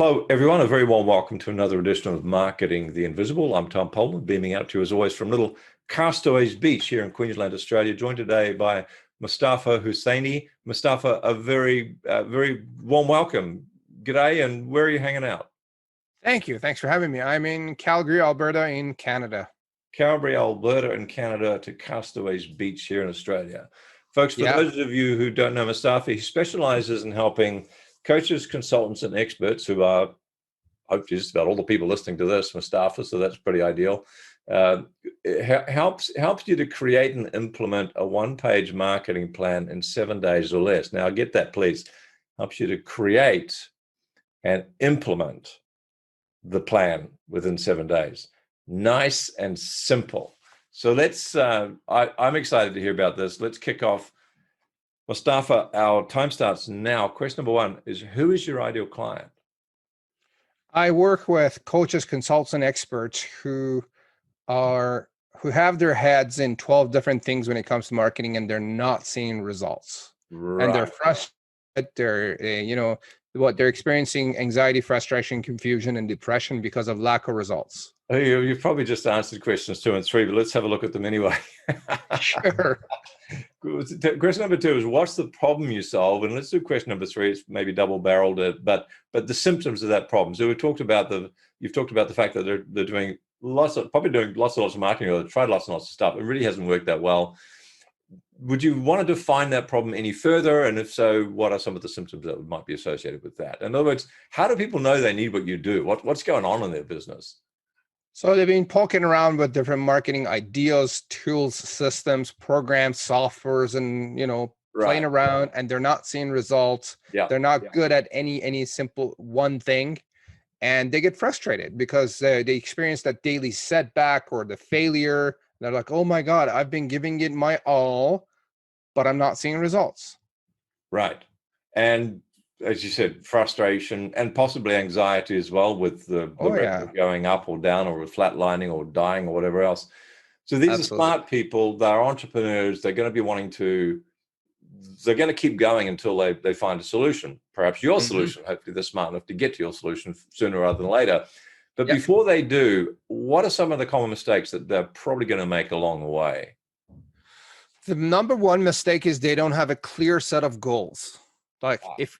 Hello, everyone. A very warm welcome to another edition of Marketing the Invisible. I'm Tom Poland, beaming out to you as always from little Castaways Beach here in Queensland, Australia, joined today by Mostafa Hosseini. Mostafa, a very warm welcome. G'day, and where are you hanging out? Thank you. Thanks for having me. I'm in Calgary, Alberta in Canada. Calgary, Alberta in Canada to Castaways Beach here in Australia. Folks, for Yeah. those of you who don't know Mostafa, he specializes in helping coaches, consultants, and experts who are hopefully just about all the people listening to this, Mostafa, so that's pretty ideal. It helps you to create and implement a one-page marketing plan in 7 days or less. Now, get that, please. Helps you to create and implement the plan within 7 days. Nice and simple. So let's, I'm excited to hear about this. Let's kick off. Mostafa, our time starts now. Question number one is, who is your ideal client? I work with coaches, consultants, and experts who have their heads in 12 different things when it comes to marketing, and they're not seeing results. Right. And they're frustrated. They're, what they're experiencing: anxiety, frustration, confusion, and depression because of lack of results. You've probably just answered questions 2 and 3, but let's have a look at them anyway. Sure. Question number 2 is, what's the problem you solve? And let's do question number 3. It's maybe double-barreled, but the symptoms of that problem. So you've talked about the fact that they're doing lots of marketing, or they've tried lots and lots of stuff. It really hasn't worked that well. Would you want to define that problem any further? And if so, what are some of the symptoms that might be associated with that? In other words, how do people know they need what you do? What's going on in their business? So they've been poking around with different marketing ideas, tools, systems, programs, softwares, and playing around, and they're not seeing results. Yeah. They're not good at any simple one thing, and they get frustrated because they experience that daily setback or the failure. They're like, "Oh my God, I've been giving it my all, but I'm not seeing results." Right. And as you said, frustration and possibly anxiety as well, with the revenue going up or down, or flatlining or dying or whatever else. So these are smart people. They're entrepreneurs. They're going to keep going until they find a solution, perhaps your solution. Hopefully they're smart enough to get to your solution sooner rather than later. But before they do, what are some of the common mistakes that they're probably going to make along the way? The number one mistake is they don't have a clear set of goals. If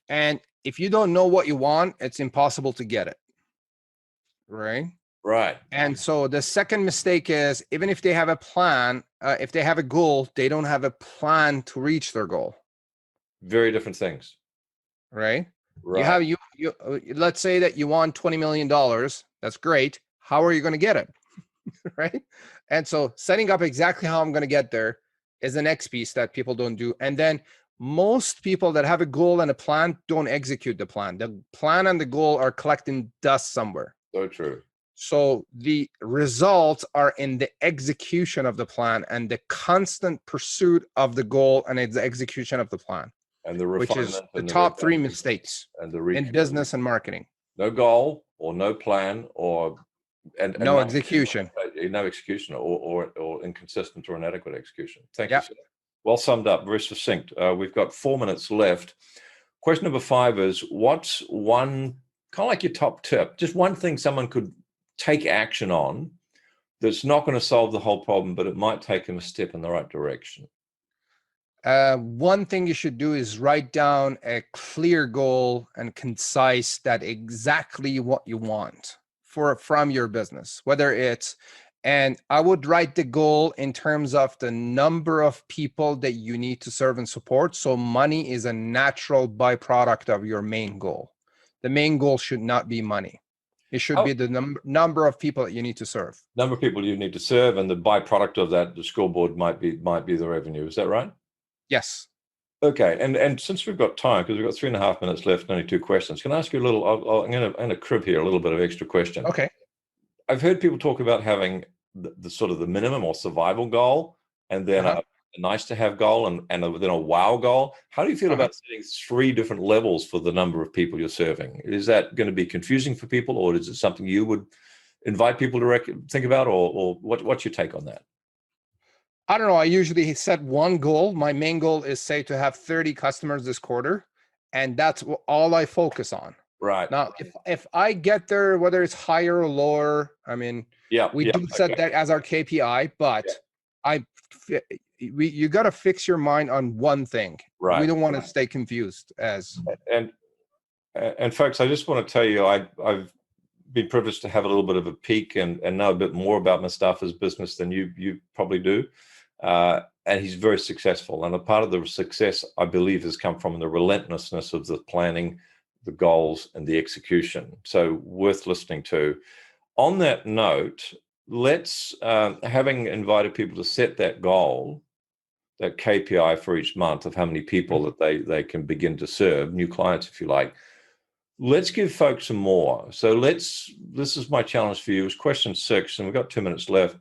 you don't know what you want, it's impossible to get it. Right. And so the second mistake is, even if they have a plan, if they have a goal, they don't have a plan to reach their goal. Very different things. Right. You let's say that you want $20 million. That's great. How are you going to get it? Right. And so setting up exactly how I'm going to get there is the next piece that people don't do. And then most people that have a goal and a plan don't execute the plan. The plan and the goal are collecting dust somewhere. So true. So the results are in the execution of the plan and the constant pursuit of the goal and the execution of the plan. And the refinement, which is the top 3 mistakes in business and marketing. No goal or no plan, and no execution. No execution, or inconsistent or inadequate execution. Thank you, sir. Well summed up, very succinct. We've got 4 minutes left. Question number 5 is, what's one, kind of like your top tip, just one thing someone could take action on that's not going to solve the whole problem, but it might take them a step in the right direction? One thing you should do is write down a clear goal and concise, that exactly what you want from your business, and I would write the goal in terms of the number of people that you need to serve and support. So money is a natural byproduct of your main goal. The main goal should not be money. It should be the number of people that you need to serve. Number of people you need to serve, and the byproduct of that, the scoreboard, might be the revenue. Is that right? Yes. Okay, and since we've got time, because we've got 3.5 minutes left and only 2 questions, can I ask you a little? I'm going to crib here a little bit of extra question. Okay. I've heard people talk about having the sort of the minimum or survival goal, and then a nice to have goal, and then a wow goal. How do you feel about setting 3 different levels for the number of people you're serving? Is that going to be confusing for people, or is it something you would invite people to think about, or what's your take on that? I don't know. I usually set one goal. My main goal is, say, to have 30 customers this quarter, and that's all I focus on. Right. Now, if I get there, whether it's higher or lower, I mean, we do set that as our KPI, but you got to fix your mind on one thing. Right. We don't want to stay confused as. And folks, I just want to tell you, I've been privileged to have a little bit of a peek and know a bit more about Mostafa's business than you probably do. And he's very successful. And a part of the success, I believe, has come from the relentlessness of the planning, the goals, and the execution. So worth listening to. On that note, let's, having invited people to set that goal, that KPI for each month of how many people that they can begin to serve, new clients, if you like, let's give folks some more. So this is my challenge for you, is question 6, and we've got 2 minutes left.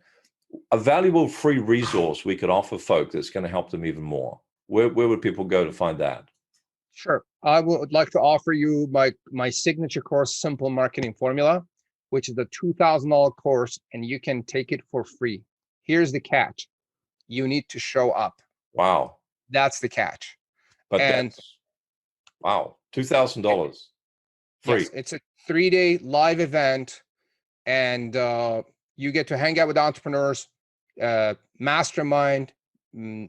A valuable free resource we could offer folk that's going to help them even more. Where would people go to find that? Sure. I would like to offer you my signature course, Simple Marketing Formula, which is a $2,000 course, and you can take it for free. Here's the catch. You need to show up. Wow. That's the catch. But wow, $2,000 free. Yes, it's a 3-day live event, and you get to hang out with entrepreneurs, mastermind,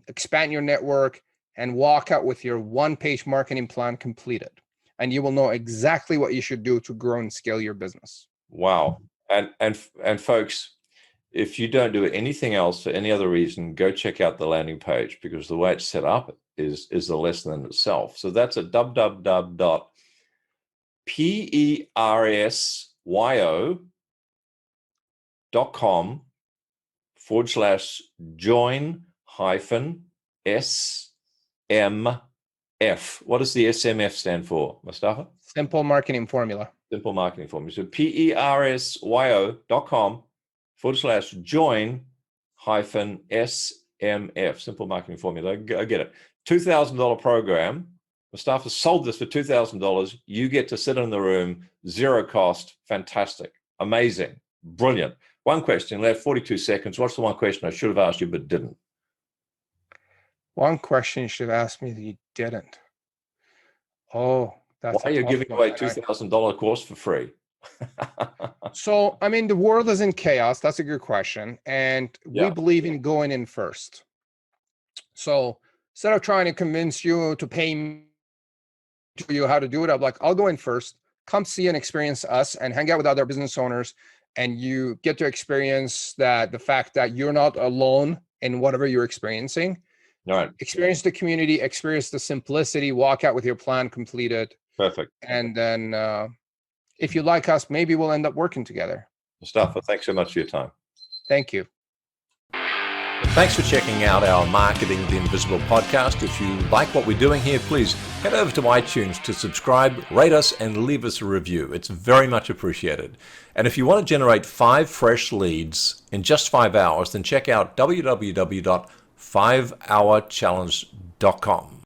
expand your network, and walk out with your one-page marketing plan completed. And you will know exactly what you should do to grow and scale your business. Wow. And folks, if you don't do anything else for any other reason, go check out the landing page, because the way it's set up is the lesson in itself. So that's at persyo.com/join-smf. What does the SMF stand for, Mostafa? Simple Marketing Formula. Simple Marketing Formula. So persyo.com/join-smf. Simple Marketing Formula. I get it. $2,000 program. Mostafa sold this for $2,000. You get to sit in the room, zero cost. Fantastic. Amazing. Brilliant. One question left, 42 seconds. What's the one question I should have asked you but didn't? One question you should have asked me that you didn't. Oh, that's why are you giving away $2,000 course for free? So, I mean, the world is in chaos. That's a good question. And we believe in going in first. So instead of trying to convince you to pay me to you how to do it, I'm like, I'll go in first. Come see and experience us and hang out with other business owners. And you get to experience the fact that you're not alone in whatever you're experiencing. All right. Experience the community, experience the simplicity, walk out with your plan completed. Perfect. And then if you like us, maybe we'll end up working together. Mostafa, thanks so much for your time. Thank you. Thanks for checking out our Marketing the Invisible podcast. If you like what we're doing here, please head over to iTunes to subscribe, rate us, and leave us a review. It's very much appreciated. And if you want to generate 5 fresh leads in just 5 hours, then check out www.5hourchallenge.com.